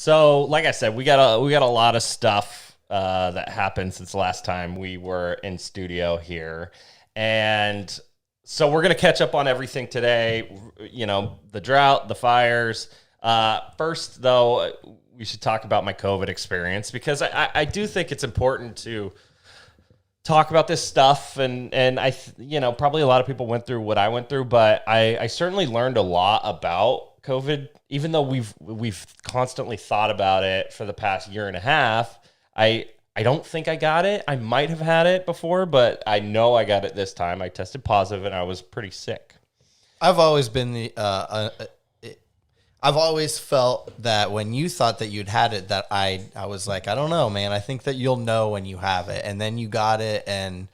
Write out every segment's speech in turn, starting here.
So, like I said, we got a lot of stuff that happened since the last time we were in studio here, and so we're gonna catch up on everything today. You know, the drought, the fires. First, though, we should talk about my COVID experience because I do think it's important to talk about this stuff, and probably a lot of people went through what I went through, but I certainly learned a lot about COVID. Even though we've constantly thought about it for the past year and a half, I don't think I got it. I might have had it before, but I know I got it this time. I tested positive and I was pretty sick. I've always been I've always felt that when you thought that you'd had it, that I was like, I don't know, man. I think that you'll know when you have it, and then you got it, and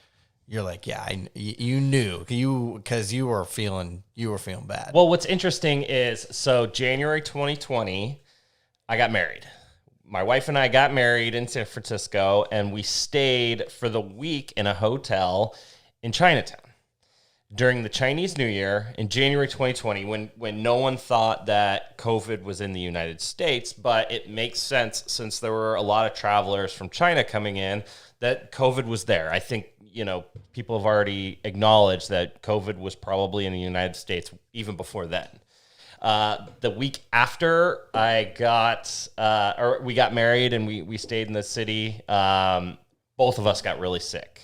you're like, yeah, you knew because you were feeling bad. Well, what's interesting is, so January 2020, I got married. My wife and I got married in San Francisco, and we stayed for the week in a hotel in Chinatown during the Chinese New Year in January 2020, when no one thought that COVID was in the United States. But it makes sense since there were a lot of travelers from China coming in that COVID was there. I think, people have already acknowledged that COVID was probably in the United States even before then. The week after we got married and we stayed in the city, both of us got really sick.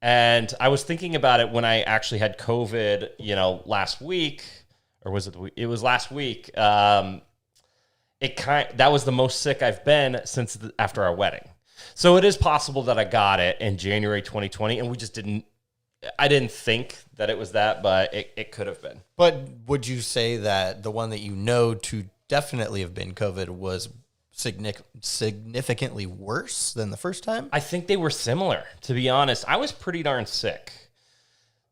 And I was thinking about it when I actually had COVID, last week, or was it? It was last week. That was the most sick I've been since after our wedding. So it is possible that I got it in January 2020, and I didn't think that it was that, but it could have been. But would you say that the one that to definitely have been COVID was significantly worse than the first time? I think they were similar, to be honest. I was pretty darn sick.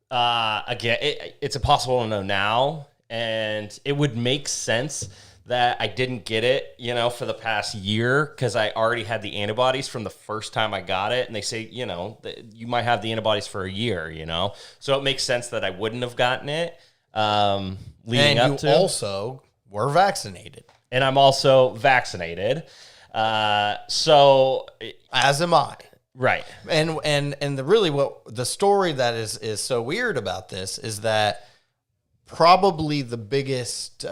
Again, it's impossible to know now, and it would make sense that I didn't get it, for the past year, because I already had the antibodies from the first time I got it, and they say, that you might have the antibodies for a year, so it makes sense that I wouldn't have gotten it leading up to. And you also were vaccinated. And I'm also vaccinated. So as am I. Right. And the story that is so weird about this is that probably the biggest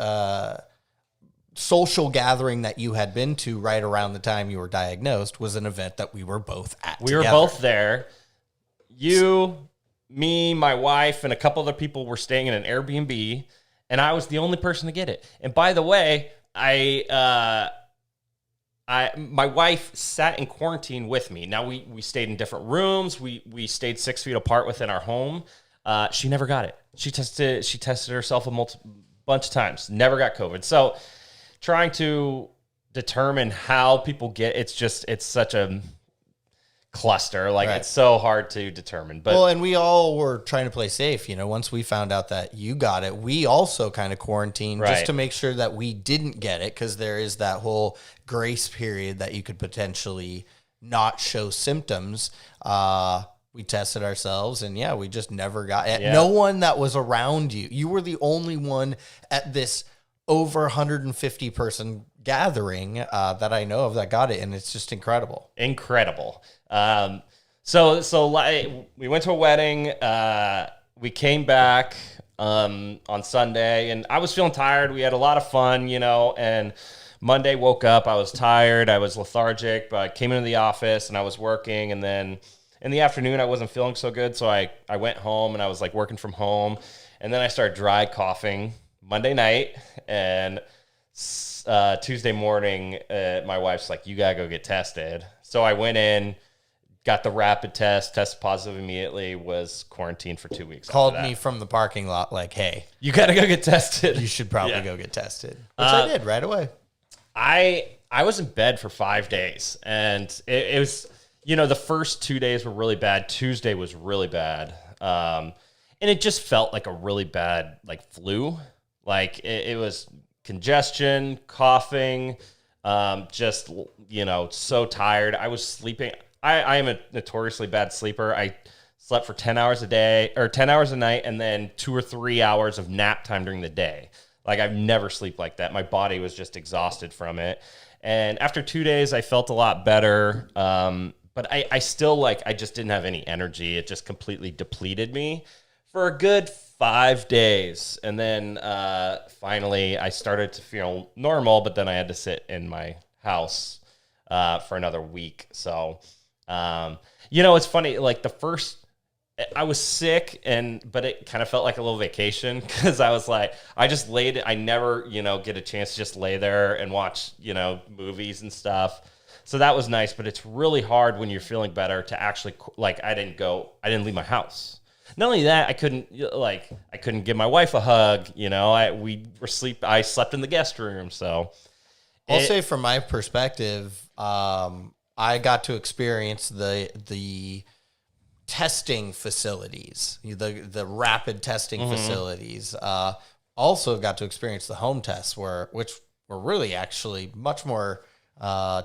social gathering that you had been to right around the time you were diagnosed was an event that we were both at. We were both there. You, me, my wife, and a couple other people were staying in an Airbnb, and I was the only person to get it. And by the way, my wife sat in quarantine with me. Now we stayed in different rooms. We stayed 6 feet apart within our home. She never got it. She tested herself a bunch of times. Never got COVID. So trying to determine how people get it's such a cluster. Like, right. It's so hard to determine. But and we all were trying to play safe. Once we found out that you got it, we also kind of quarantined just to make sure that we didn't get it, because there is that whole grace period that you could potentially not show symptoms. We tested ourselves, and we just never got it. Yeah. No one that was around you. You were the only one at this over 150 person gathering that I know of that got it, and it's just incredible. Incredible. So we went to a wedding. We came back on Sunday, and I was feeling tired. We had a lot of fun, and Monday woke up. I was tired. I was lethargic, but I came into the office and I was working, and then in the afternoon I wasn't feeling so good, so I went home and I was like working from home, and then I started dry coughing Monday night, and Tuesday morning, my wife's like, you gotta go get tested. So I went in, got the rapid test, tested positive immediately, was quarantined for 2 weeks. Called me from the parking lot like, hey, you gotta go get tested. You should probably go get tested. Which I did right away. I was in bed for 5 days, and it was, the first 2 days were really bad. Tuesday was really bad. And it just felt like a really bad, flu. It was congestion, coughing, just, so tired. I was sleeping. I am a notoriously bad sleeper. I slept for 10 hours a day, or 10 hours a night, and then 2 or 3 hours of nap time during the day. I've never slept like that. My body was just exhausted from it. And after 2 days, I felt a lot better. But I still like, I just didn't have any energy. It just completely depleted me for a good 5 days. And then finally I started to feel normal, but then I had to sit in my house for another week. So, it's funny, like I was sick but it kind of felt like a little vacation because I was like, I just laid it. I never, get a chance to just lay there and watch, movies and stuff. So that was nice, but it's really hard when you're feeling better to actually, like, I didn't leave my house. Not only that, I couldn't give my wife a hug. I slept in the guest room. So I'll say from my perspective, I got to experience the testing facilities, the rapid testing facilities. Also got to experience the home tests, which were really actually much more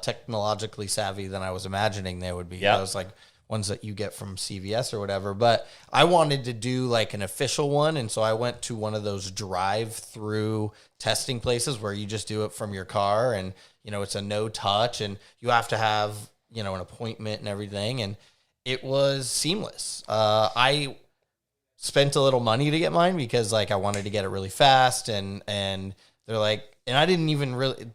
technologically savvy than I was imagining they would be. Yep. Those like ones that you get from CVS or whatever. But I wanted to do like an official one, and so I went to one of those drive-through testing places where you just do it from your car, and it's a no touch, and you have to have an appointment and everything, and it was seamless. I spent a little money to get mine because like I wanted to get it really fast, and they're like, and I didn't even really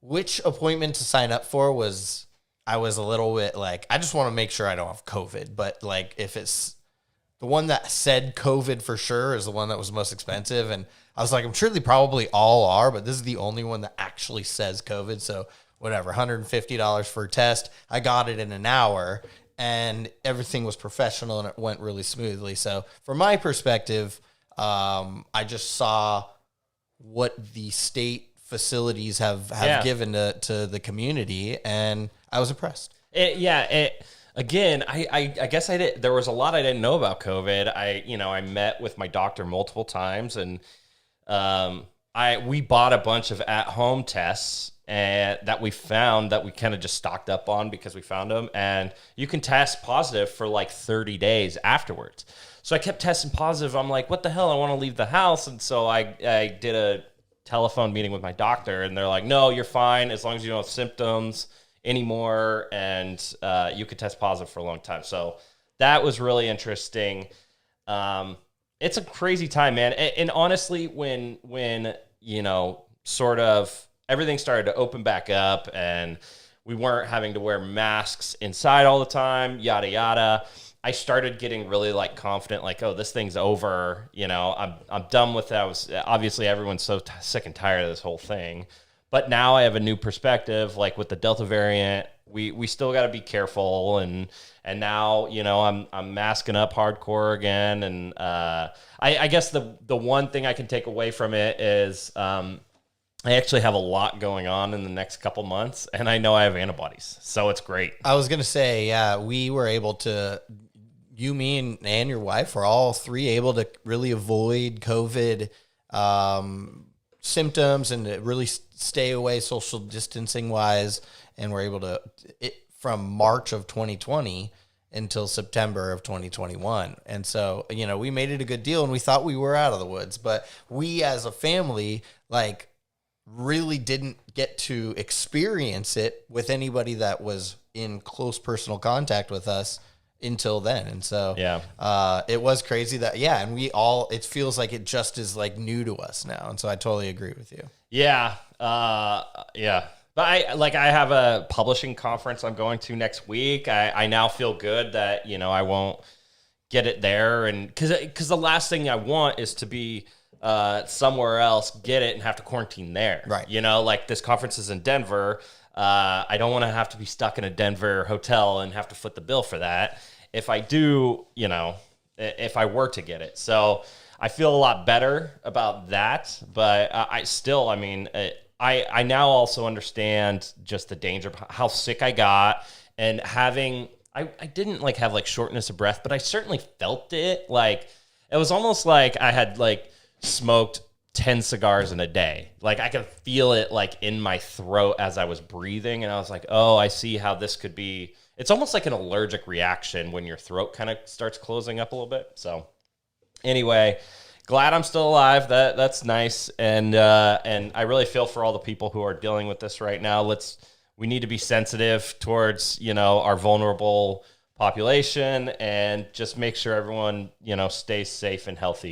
which appointment to sign up for was, I was a little bit like, I just want to make sure I don't have COVID. But like, if it's the one that said COVID for sure is the one that was most expensive. And I was like, I'm sure they probably all are, but this is the only one that actually says COVID. So whatever, $150 for a test. I got it in an hour and everything was professional and it went really smoothly. So from my perspective, I just saw what the state facilities have given to the community, and I was impressed. Again, I guess I did. There was a lot I didn't know about COVID. I met with my doctor multiple times, and we bought a bunch of at-home tests and that we found that we kind of just stocked up on because we found them, and you can test positive for like 30 days afterwards. So I kept testing positive. I'm like, what the hell? I want to leave the house, and so I did a telephone meeting with my doctor, and they're like, no, you're fine as long as you don't have symptoms anymore, and you could test positive for a long time. So that was really interesting. It's a crazy time, man. And honestly, when sort of everything started to open back up and we weren't having to wear masks inside all the time, yada yada, I started getting really like confident, like, oh, this thing's over. I'm done with that. Obviously everyone's so sick and tired of this whole thing. But now I have a new perspective, like with the Delta variant, we still got to be careful. And now, I'm masking up hardcore again. And I guess the one thing I can take away from it is I actually have a lot going on in the next couple months, and I know I have antibodies. So it's great. I was going to say, yeah, we were able to, you, me, and your wife were all three able to really avoid COVID symptoms and to really stay away social distancing wise. And we're able to, from March of 2020 until September of 2021. And so, we made it a good deal and we thought we were out of the woods, but we as a family, like, really didn't get to experience it with anybody that was in close personal contact with us until then. And so it was crazy that, and it feels like it just is like new to us now. And so I totally agree with you. Yeah. But I have a publishing conference I'm going to next week. I now feel good that, I won't get it there. And cause the last thing I want is to be somewhere else, get it, and have to quarantine there. Right. Like this conference is in Denver. I don't want to have to be stuck in a Denver hotel and have to foot the bill for that. If I do, if I were to get it. So I feel a lot better about that. But I still, I now also understand just the danger of how sick I got and having, I didn't like have like shortness of breath, but I certainly felt it. Like it was almost like I had like smoked 10 cigars in a day. Like I could feel it like in my throat as I was breathing. And I was like, oh, I see how this could be. It's almost like an allergic reaction when your throat kind of starts closing up a little bit. So anyway, glad I'm still alive. That's nice, and I really feel for all the people who are dealing with this right now. We need to be sensitive towards our vulnerable population and just make sure everyone stays safe and healthy.